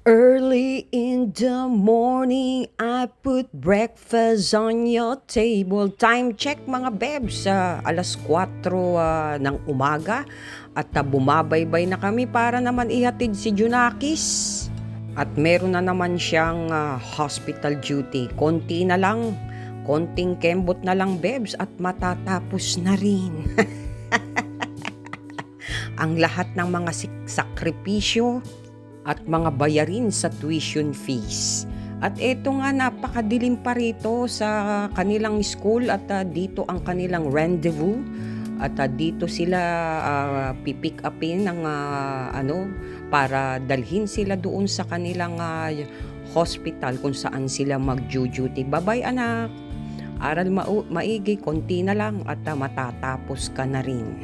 Early in the morning, I put breakfast on your table. Time check mga bebs, alas 4 ng umaga at bumabaybay na kami para naman ihatid si Junakis. At meron na naman siyang hospital duty. Konti na lang, konting kembot na lang bebs at matatapos na rin. Ang lahat ng mga sakripisyo at mga bayarin sa tuition fees. At eto nga, napakadilim pa rito sa kanilang school at dito ang kanilang rendezvous. At dito sila pipick upin ng para dalhin sila doon sa kanilang hospital kung saan sila mag-duty. Bye-bye anak, aral maigi, konti na lang at matatapos ka na rin.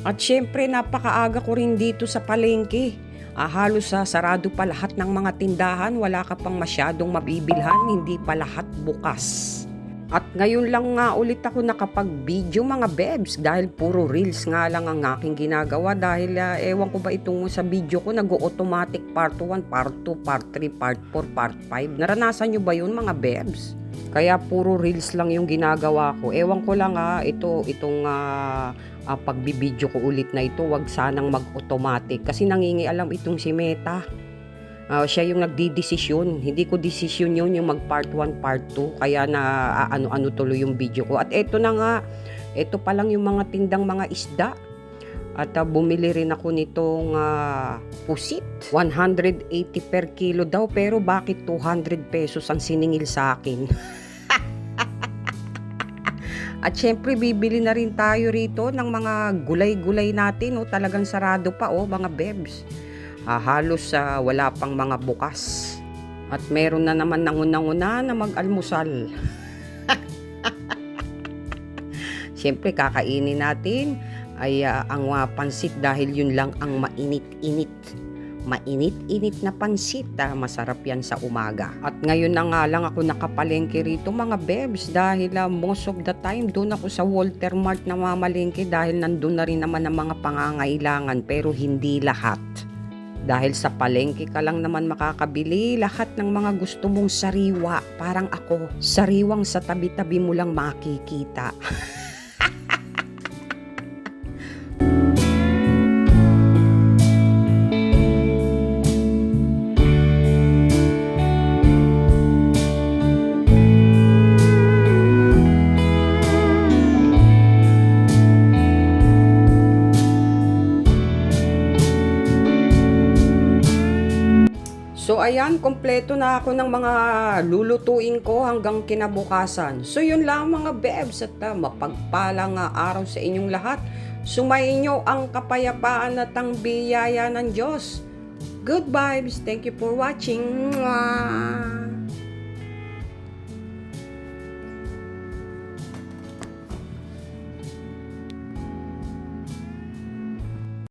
At syempre napakaaga ko rin dito sa palengke. Halos sarado pa lahat ng mga tindahan, wala ka pang masyadong mabibilhan, hindi pa lahat bukas. At ngayon lang nga ulit ako nakapag-video mga bebs dahil puro reels nga lang ang aking ginagawa dahil ewan ko ba itong sa video ko nag-automatic part 1, part 2, part 3, part 4, part 5. Naranasan nyo ba yun mga bebs? Kaya puro reels lang yung ginagawa ko. Ewan ko lang itong pagbibideo ko ulit na ito, wag sanang mag-automatic kasi nangingialam itong si Meta. Siya yung nagdidesisyon, hindi ko desisyon yun yung mag part 1, part 2, kaya na ano tuloy yung video ko. At eto na nga, eto pa lang yung mga tindang mga isda. At bumili rin ako nitong pusit. 180 per kilo daw, pero bakit 200 pesos ang siningil sa akin? At syempre bibili na rin tayo rito ng mga gulay-gulay natin. Talagang sarado pa mga bebs. Halos wala pang mga bukas. At meron na naman nanguna na mag-almusal. Syempre kakainin natin ay ang pansit dahil yun lang ang mainit-init. Mainit-init na pansit, masarap yan sa umaga. At ngayon na nga lang ako nakapalengke rito mga bebs dahil most of the time doon ako sa Walter Mart na mamalengke dahil nandun na rin naman ang mga pangangailangan, pero hindi lahat. Dahil sa palengke ka lang naman makakabili lahat ng mga gusto mong sariwa. Parang ako, sariwang sa tabi-tabi mo lang makikita. So ayan, kompleto na ako ng mga lulutuin ko hanggang kinabukasan. So yun lang mga bebs at mapagpalang araw sa inyong lahat. Sumainyo ang kapayapaan at ang biyaya ng Diyos. Good vibes. Thank you for watching. Mwah!